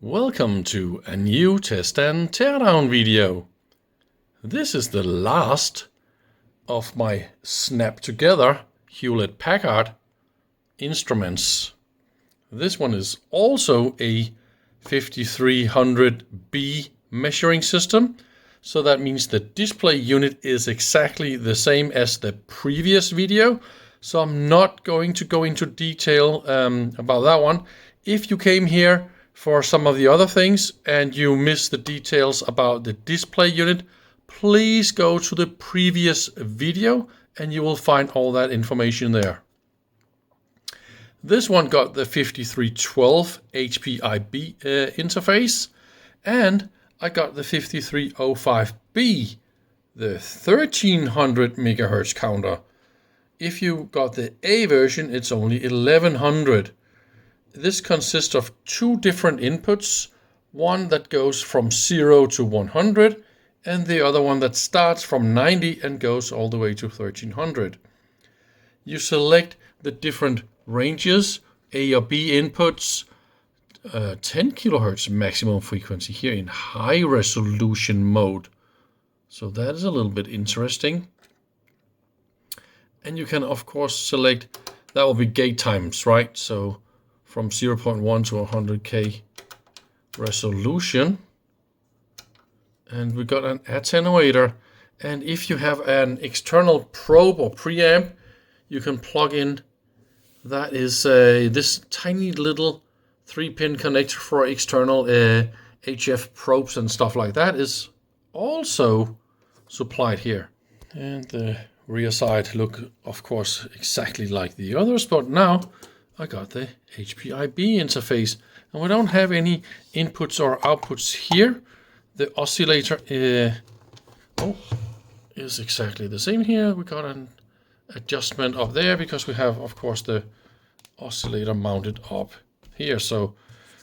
Welcome to a new test and teardown video. This is the last of my snap together Hewlett-Packard instruments. This one is also a 5300B measuring system. So that means the display unit is exactly the same as the previous video. So I'm not going to go into detail about that one. If you came here for some of the other things and you missed the details about the display unit, please go to the previous video and you will find all that information there. This one got the 5312 HPIB interface, and I got the 5305B, the 1300 megahertz counter. If you got the A version, it's only 1100. This consists of two different inputs, one that goes from 0 to 100 and the other one that starts from 90 and goes all the way to 1300. You select the different ranges, A or B inputs, 10 kilohertz maximum frequency here in high resolution mode. So that is a little bit interesting. And you can of course select, that will be gate times, right? So from 0.1 to 100K resolution. And we got an attenuator. And if you have an external probe or preamp, you can plug in, that is this tiny little 3-pin connector for external HF probes and stuff like that is also supplied here. And the rear side look, of course, exactly like the others, but now I got the HPIB interface, and we don't have any inputs or outputs here. The oscillator is exactly the same here. We got an adjustment up there because we have, of course, the oscillator mounted up here. So,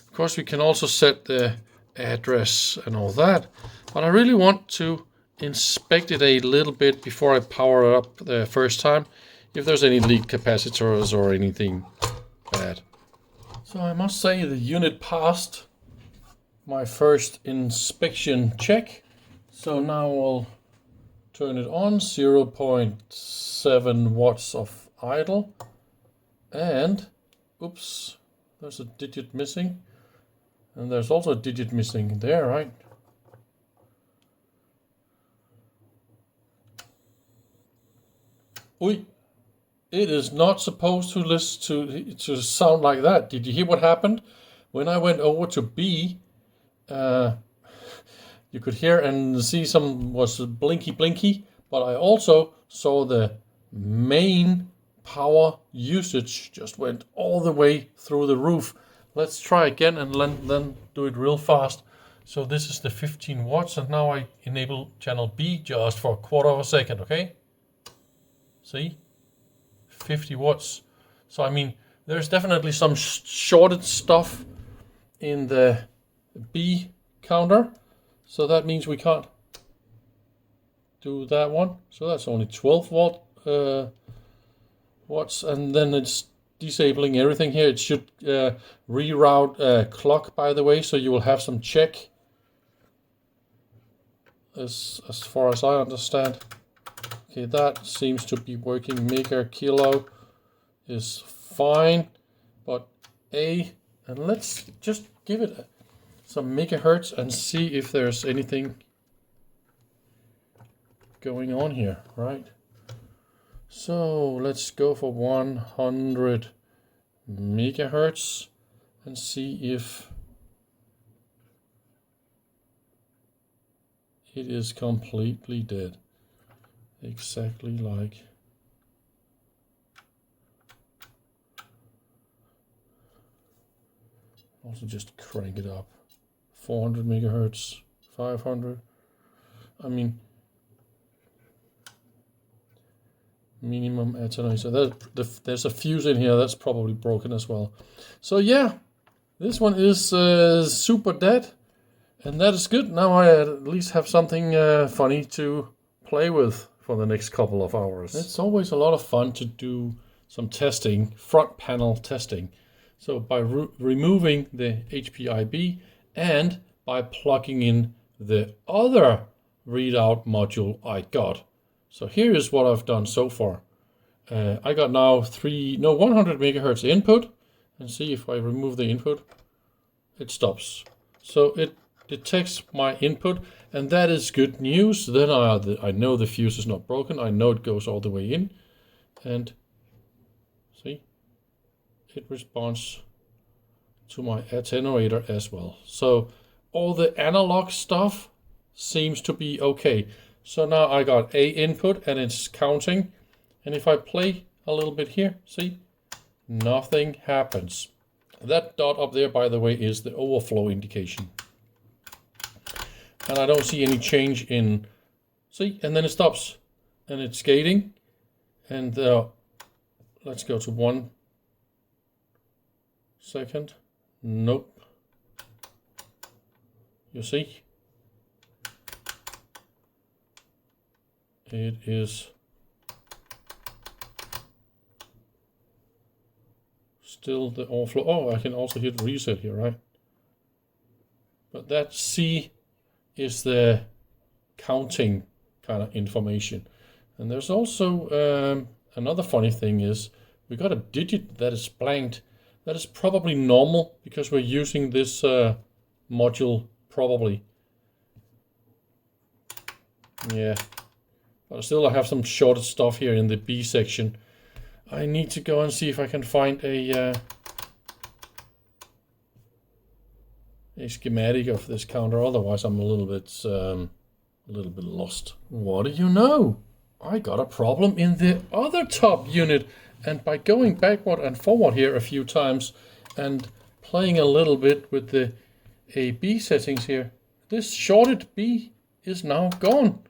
of course, we can also set the address and all that. But I really want to inspect it a little bit before I power it up the first time, if there's any lead capacitors or anything bad. So I must say the unit passed my first inspection check. So now I'll turn it on, 0.7 watts of idle. And, oops, there's a digit missing. And there's also a digit missing there, right? Oi. It is not supposed to listen to sound like that. Did you hear what happened? When I went over to B, you could hear and see some was blinky, but I also saw the main power usage just went all the way through the roof. Let's try again and then do it real fast. So this is the 15 watts, and now I enable channel B just for a quarter of a second, okay? See? 50 watts. So I mean, there's definitely some shorted stuff in the B counter. So that means we can't do that one. So that's only 12 watts, and then it's disabling everything here. It should reroute clock, by the way, so you will have some check as far as I understand. Okay, that seems to be working. Mega kilo is fine, but A, and let's just give it some megahertz and see if there's anything going on here, right? So let's go for 100 megahertz and see if it is completely dead. Exactly like also just crank it up. 400 megahertz, 500. I mean, minimum attenuator. There's a fuse in here that's probably broken as well. So yeah, this one is super dead, and that is good. Now I at least have something funny to play with for the next couple of hours. It's always a lot of fun to do some testing, front panel testing. So by removing the HPIB and by plugging in the other readout module I got. So here is what I've done so far. I got now 100 megahertz input, and see if I remove the input, it stops. So it detects my input, and that is good news. Then I know the fuse is not broken. I know it goes all the way in, and see, it responds to my attenuator as well. So all the analog stuff seems to be okay. So now I got a input and it's counting, and if I play a little bit here, see, nothing happens. That dot up there, by the way, is the overflow indication. And I don't see any change in, see, and then it stops and it's gating. And let's go to 1 second. Nope. You see, it is still the overflow. Oh, I can also hit reset here, right? But that C is the counting kind of information. And there's also another funny thing is we got a digit that is blanked. That is probably normal because we're using this module probably. Yeah, but still I have some shorted stuff here in the B section. I need to go and see if I can find a schematic of this counter. Otherwise, I'm a little bit lost. What do you know? I got a problem in the other top unit, and by going backward and forward here a few times and playing a little bit with the A/B settings here, this shorted B is now gone.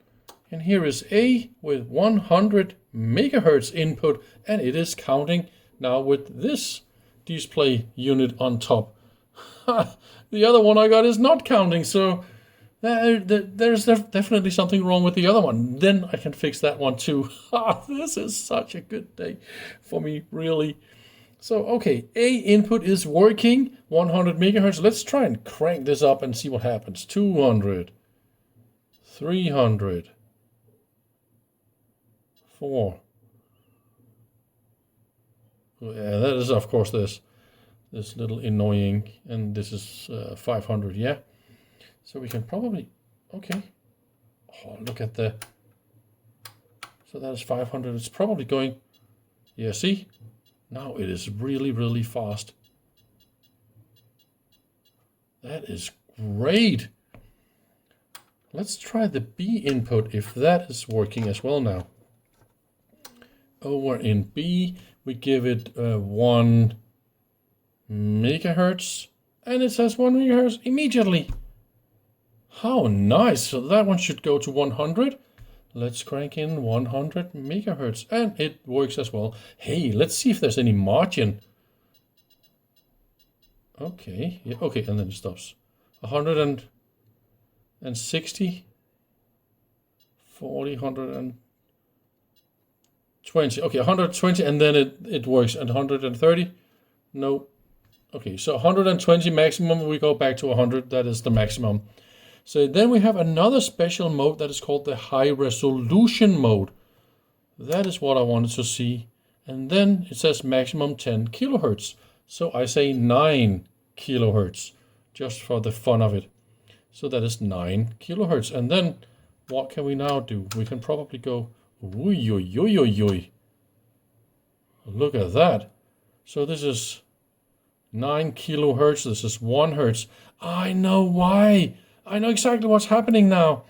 And here is A with 100 megahertz input, and it is counting now with this display unit on top. The other one I got is not counting, so there's definitely something wrong with the other one. Then I can fix that one too. This is such a good day for me, really. So, okay, A input is working, 100 megahertz. Let's try and crank this up and see what happens. 200, 300, 4. Yeah, that is, of course, this little annoying, and this is 500, yeah. So we can probably, okay. Oh, look at the, so that is 500. It's probably going, yeah, see? Now it is really, really fast. That is great. Let's try the B input if that is working as well now. Over in B, we give it 1 megahertz, and it says 1 megahertz immediately. How nice. So that one should go to 100. Let's crank in 100 megahertz, and it works as well. Hey, let's see if there's any margin. Okay, yeah, okay, and then it stops. 160, 40, 120. Okay, 120, and then it works. And 130, no. Okay, so 120 maximum, we go back to 100, that is the maximum. So then we have another special mode that is called the high resolution mode. That is what I wanted to see. And then it says maximum 10 kilohertz. So I say 9 kilohertz, just for the fun of it. So that is 9 kilohertz. And then what can we now do? We can probably go, oy, oy, oy, oy, oy. Look at that. So this is 9 kilohertz. This is 1 hertz. I know why. I know exactly what's happening now.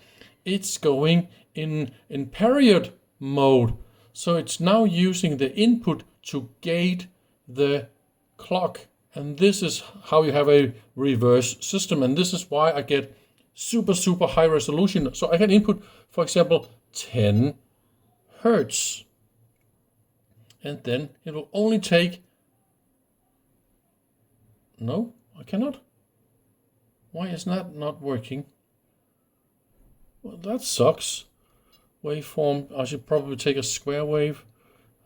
It's going in period mode. So it's now using the input to gate the clock. And this is how you have a reverse system. And this is why I get super, super high resolution. So I can input, for example, 10 hertz. And then it will only take... No, I cannot. Why is that not working? Well, that sucks. Waveform, I should probably take a square wave.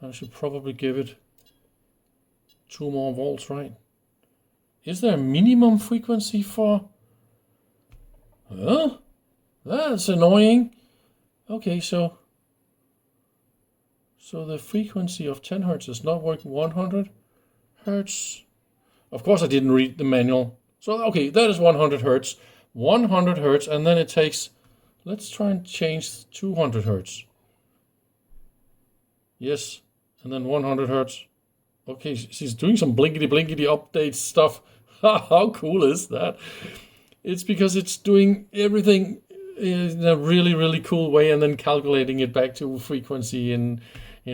I should probably give it 2 more volts, right? Is there a minimum frequency for Huh? That's annoying. Okay, so the frequency of 10 hertz is not working. 100 hertz. Of course, I didn't read the manual. So, okay, that is 100 hertz. 100 hertz, and then it takes, let's try and change 200 hertz. Yes, and then 100 hertz. Okay, she's doing some blinkety update stuff. How cool is that? It's because it's doing everything in a really cool way and then calculating it back to frequency in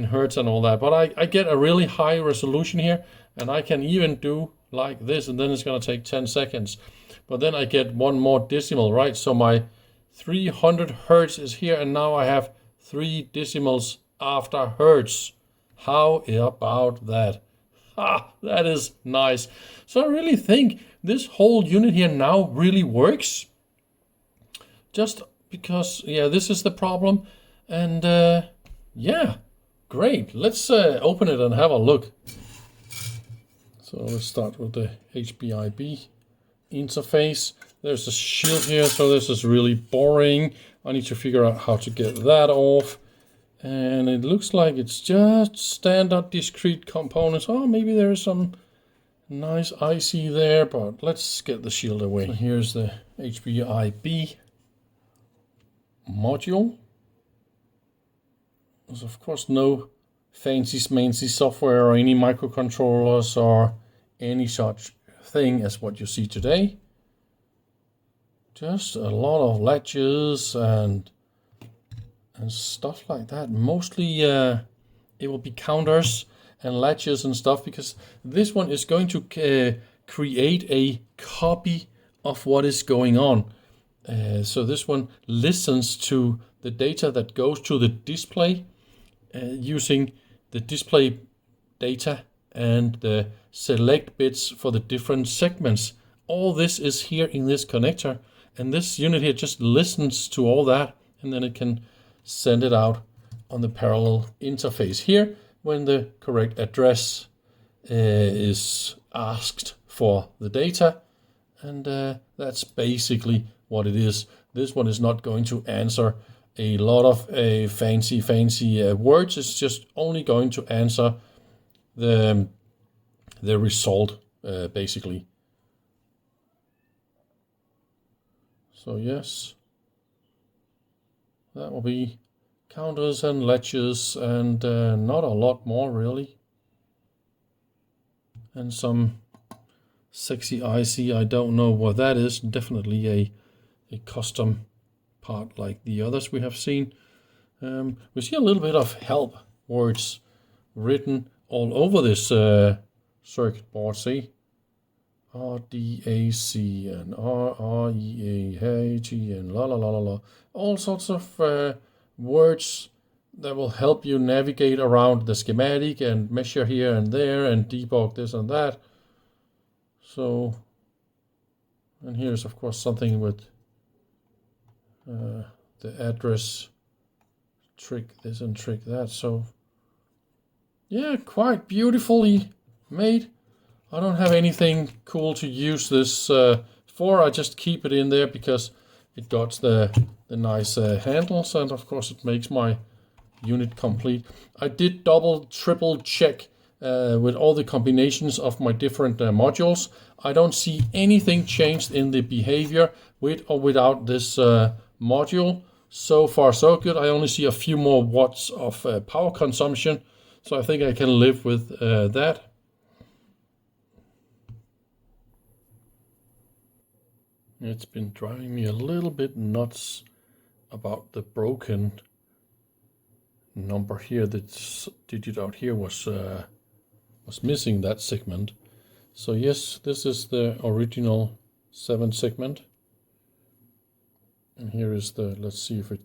hertz and all that. But I get a really high resolution here, and I can even do like this, and then it's going to take 10 seconds. But then I get one more decimal, right? So my 300 hertz is here, and now I have 3 decimals after hertz. How about that? That is nice. So I really think this whole unit here now really works. Just because, yeah, this is the problem. And yeah, great. Let's open it and have a look. So let's start with the HPIB interface. There's a shield here, so this is really boring. I need to figure out how to get that off. And it looks like it's just standard discrete components. Oh, maybe there's some nice IC there, but let's get the shield away. So here's the HPIB module. There's of course no fancy software or any microcontrollers or any such thing as what you see today. Just a lot of latches and stuff like that. Mostly it will be counters and latches and stuff, because this one is going to create a copy of what is going on. So this one listens to the data that goes to the display using the display data and the select bits for the different segments. All this is here in this connector, and this unit here just listens to all that, and then it can send it out on the parallel interface here when the correct address is asked for the data. And that's basically what it is. This one is not going to answer a lot of fancy words. It's just only going to answer the result, basically. So yes, that will be counters and latches and not a lot more really. And some sexy IC, I don't know what that is. Definitely a custom part like the others we have seen. We see a little bit of help words written all over this circuit board. See? RDAC and RREAH and la la la la la. All sorts of words that will help you navigate around the schematic and measure here and there and debug this and that. So, and here's of course something with the address, trick this and trick that. So yeah, quite beautifully made. I don't have anything cool to use this for. I just keep it in there because it got the nice handles, and of course it makes my unit complete. I did triple check with all the combinations of my different modules. I don't see anything changed in the behavior with or without this module. So far so good. I only see a few more watts of power consumption, so I think I can live with that. It's been driving me a little bit nuts about the broken number here. That digit out here was missing that segment. So yes, this is the original 7 segment, and here is the. Let's see if it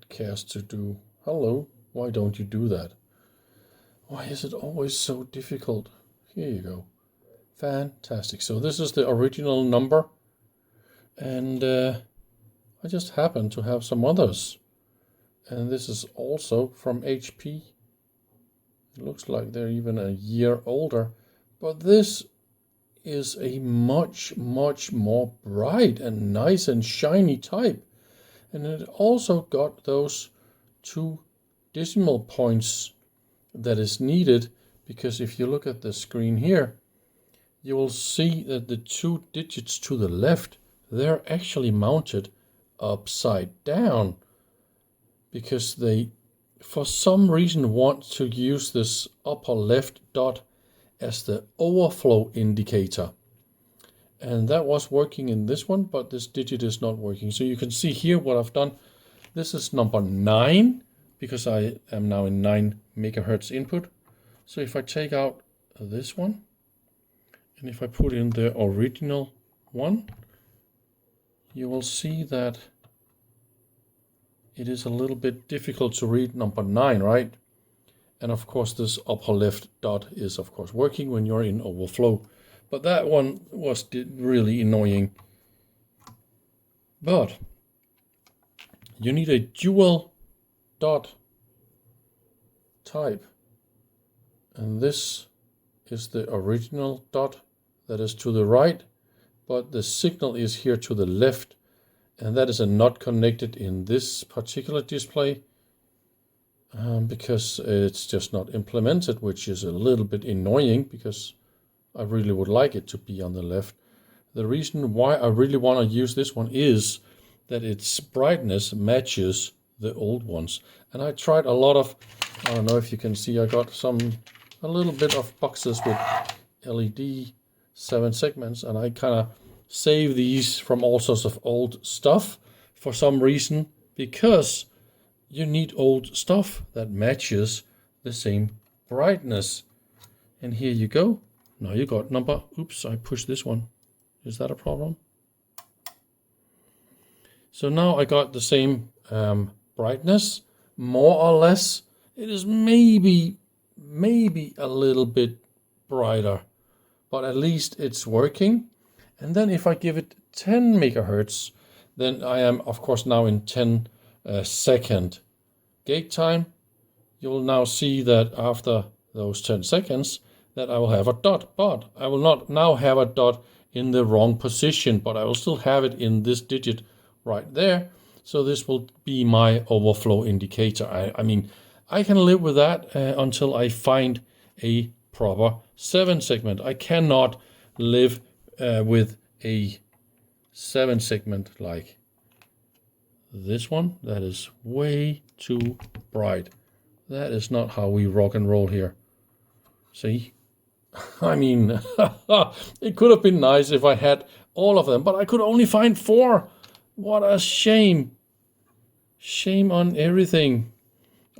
cares to do. Hello, why don't you do that? Why is it always so difficult? Here you go. Fantastic. So this is the original number, and I just happen to have some others, and this is also from HP. It looks like they're even a year older, but this is a much more bright and nice and shiny type. And it also got those 2 decimal points that is needed, because if you look at the screen here, you will see that the 2 digits to the left, they're actually mounted upside down, because they for some reason want to use this upper left dot as the overflow indicator. And that was working in this one, but this digit is not working. So you can see here what I've done. This is number 9, because I am now in 9 megahertz input. So if I take out this one, and if I put in the original one, you will see that it is a little bit difficult to read number 9, right? And of course this upper left dot is of course working when you're in overflow. But that one was really annoying. But you need a dual dot type. And this is the original dot that is to the right, but the signal is here to the left. And that is not connected in this particular display because it's just not implemented, which is a little bit annoying because I really would like it to be on the left. The reason why I really want to use this one is that its brightness matches the old ones. And I tried a lot of, I don't know if you can see, I got a little bit of boxes with LED 7 segments, and I kind of save these from all sorts of old stuff for some reason, because you need old stuff that matches the same brightness. And here you go. Now you got number, oops, I pushed this one. Is that a problem? So now I got the same brightness, more or less. It is maybe a little bit brighter, but at least it's working. And then if I give it 10 megahertz, then I am of course now in 10 second gate time. You will now see that after those 10 seconds that I will have a dot, but I will not now have a dot in the wrong position, but I will still have it in this digit right there. So this will be my overflow indicator. I mean, I can live with that until I find a proper 7 segment. I cannot live with a 7 segment like this one. That is way too bright. That is not how we rock and roll here. See? I mean, it could have been nice if I had all of them, but I could only find 4. What a shame. Shame on everything.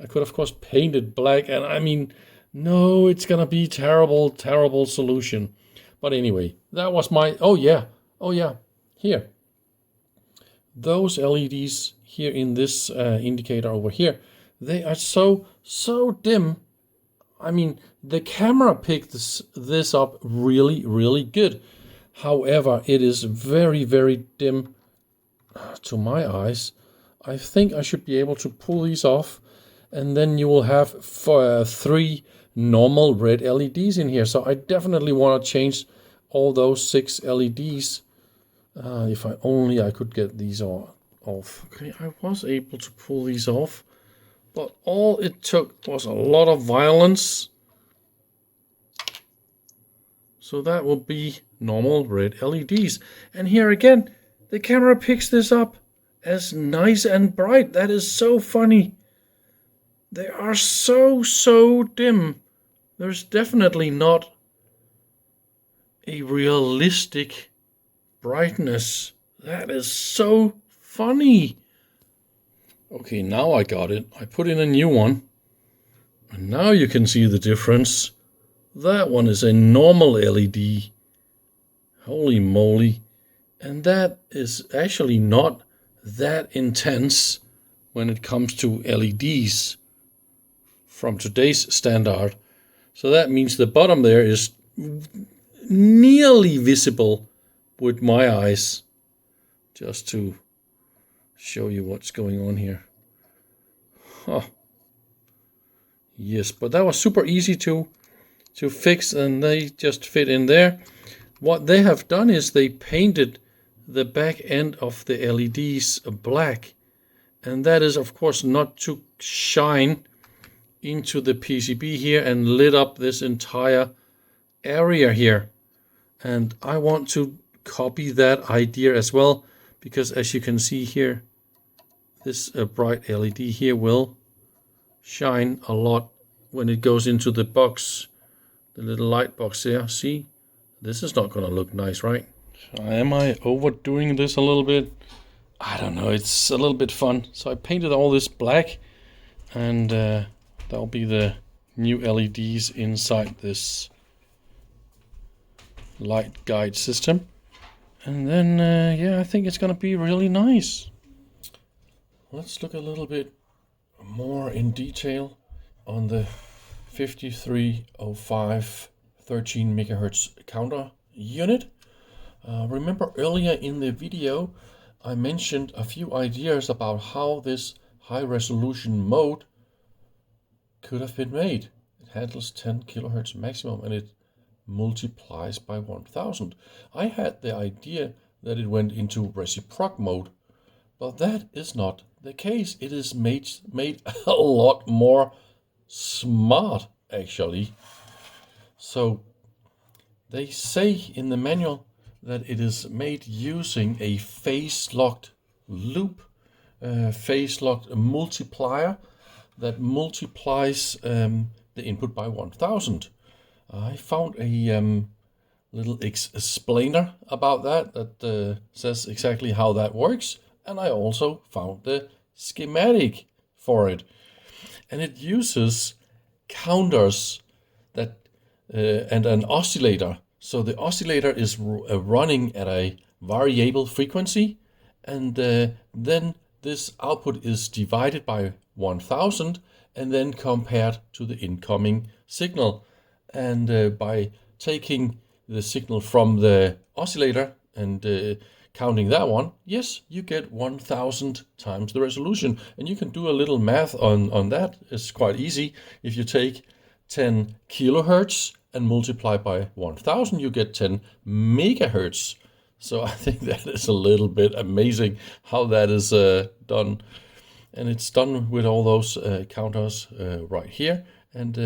I could, of course, paint it black, and I mean, no, it's gonna be terrible solution. But anyway, that was my, oh yeah, here. Those LEDs here in this indicator over here, they are so dim. I mean, the camera picked this up really good. However, it is very dim to my eyes. I think I should be able to pull these off, and then you will have 3 normal red LEDs in here. So I definitely want to change all those 6 LEDs. If I could get these off. Okay, I was able to pull these off, but all it took was a lot of violence. So that will be normal red LEDs. And here again, the camera picks this up as nice and bright. That is so funny. They are so dim. There's definitely not a realistic brightness. That is so funny. Okay, now I got it. I put in a new one. And now you can see the difference. That one is a normal LED. Holy moly. And that is actually not that intense when it comes to LEDs from today's standard. So that means the bottom there is nearly visible with my eyes, just to show you what's going on here. Yes, but that was super easy to fix, and they just fit in there. what they have done is they painted the back end of the LEDs black. And that is, of course, not to shine into the PCB here and lit up this entire area here. And I want to copy that idea as well, because as you can see here, this bright LED here will shine a lot when it goes into the box, the little light box there. See, this is not going to look nice, right? Am I overdoing this a little bit? I don't know, it's a little bit fun. So I painted all this black, and that'll be the new LEDs inside this light guide system. And then, yeah, I think it's gonna be really nice. Let's look a little bit more in detail on the 5305 13 megahertz counter unit. Remember earlier in the video I mentioned a few ideas about how this high resolution mode could have been made. It handles 10 kilohertz maximum and it multiplies by 1000. I had the idea that it went into reciproc mode, but that is not the case. It is made a lot more smart, actually. So they say in the manual that it is made using a phase-locked loop, phase-locked multiplier that multiplies the input by 1000. I found a little explainer about that says exactly how that works, and I also found the schematic for it. And it uses counters that and an oscillator. So the oscillator is running at a variable frequency, and then this output is divided by 1000 and then compared to the incoming signal. And by taking the signal from the oscillator and counting that one, yes, you get 1000 times the resolution. And you can do a little math on that. It's quite easy. If you take 10 kilohertz and multiply by 1000, you get 10 megahertz. So I think that is a little bit amazing how that is done. And it's done with all those counters right here, and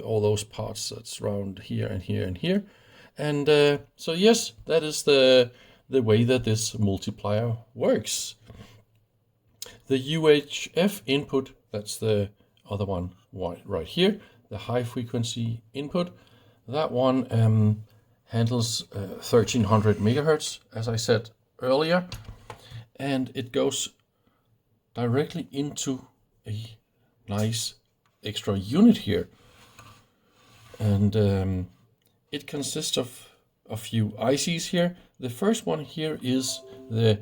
all those parts that's around here and here and here. And so yes, that is the way that this multiplier works. The UHF input, that's the other one right here, the high frequency input. That one handles 1300 megahertz, as I said earlier, and it goes directly into a nice extra unit here. And it consists of a few ICs here. The first one here is the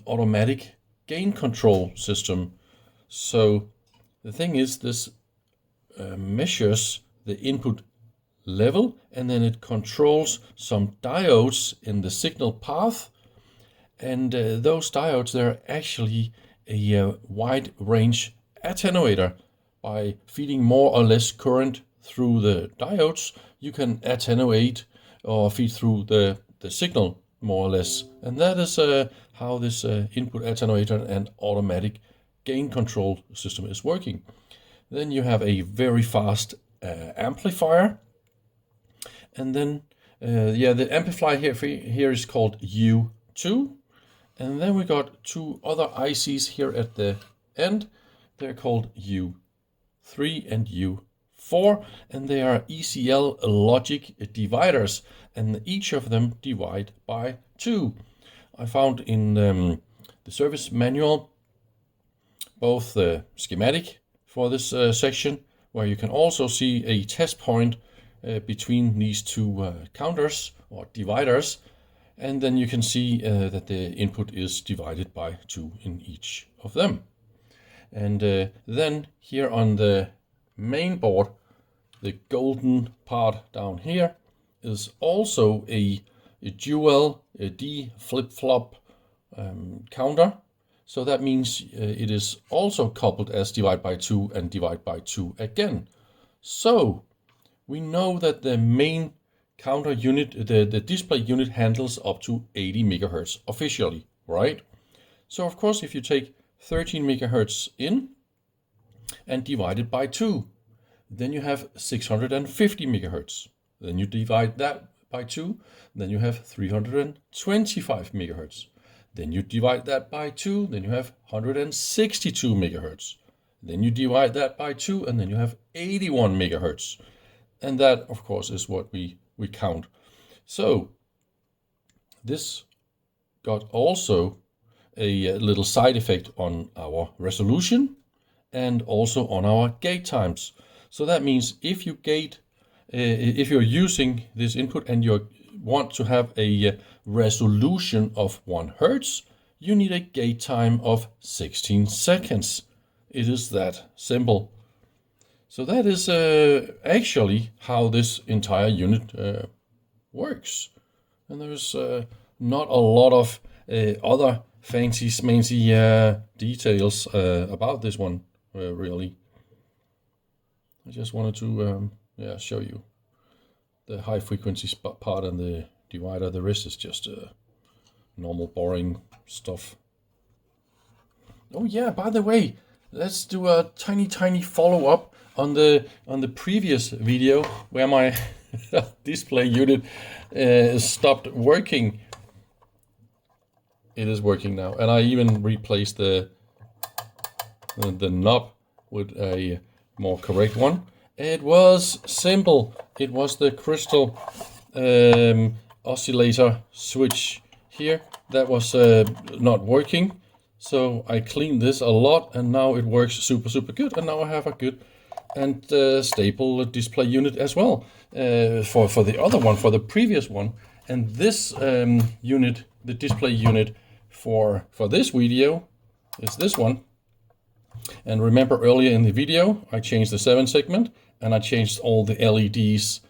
automatic gain control system. So the thing is, this measures the input level, and then it controls some diodes in the signal path. And those diodes, they're actually a wide range attenuator. By feeding more or less current through the diodes, you can attenuate or feed through the signal more or less. And that is how this input attenuator and automatic gain control system is working. Then you have a very fast amplifier. And then, the amplifier here is called U2. And then we got two other ICs here at the end. They're called U3 and U4, and they are ECL logic dividers, and each of them divide by 2. I found in the service manual both the schematic for this section, where you can also see a test point between these two counters or dividers, and then you can see that the input is divided by 2 in each of them. And then here on the main board, the golden part down here is also a dual D flip-flop counter. So that means it is also coupled as divide by 2 and divide by 2 again. So we know that the main counter unit, the display unit handles up to 80 megahertz officially, right? So of course, if you take 13 megahertz in and divide it by 2, then you have 650 megahertz. Then you divide that by 2, then you have 325 megahertz. Then you divide that by 2, then you have 162 megahertz. Then you divide that by 2, and then you have 81 megahertz. And that, of course, is what we count. So this got also a little side effect on our resolution and also on our gate times. So that means if you're using this input and you want to have a resolution of 1 hertz, you need a gate time of 16 seconds. It is that simple. So that is actually how this entire unit works. And there's not a lot of other fancy smancy details about this one, really. I just wanted to show you the high frequency part and the divider. The rest is just normal boring stuff. Oh yeah, by the way, let's do a tiny follow-up on the previous video where my display unit stopped working. It is working now, and I even replaced the knob with a more correct one. It was simple. It was the crystal oscillator switch here that was not working. So I cleaned this a lot, and now it works super good. And now I have a good and stable display unit as well for the other one, for the previous one. And this unit, the display unit for this video, is this one. And remember earlier in the video, I changed the 7 segment and I changed all the LEDs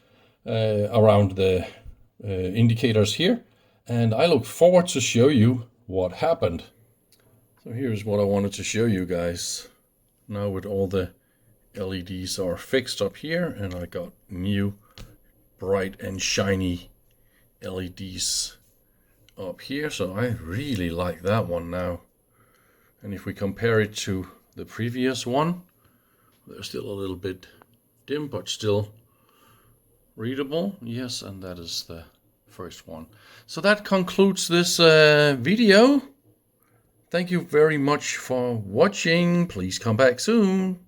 around the indicators here. And I look forward to show you what happened. So here's what I wanted to show you guys. Now with all the LEDs are fixed up here, and I got new bright and shiny LEDs up here. So I really like that one now. And if we compare it to the previous one, they're still a little bit dim, but still readable. Yes, and that is the first one. So that concludes this video. Thank you very much for watching. Please come back soon.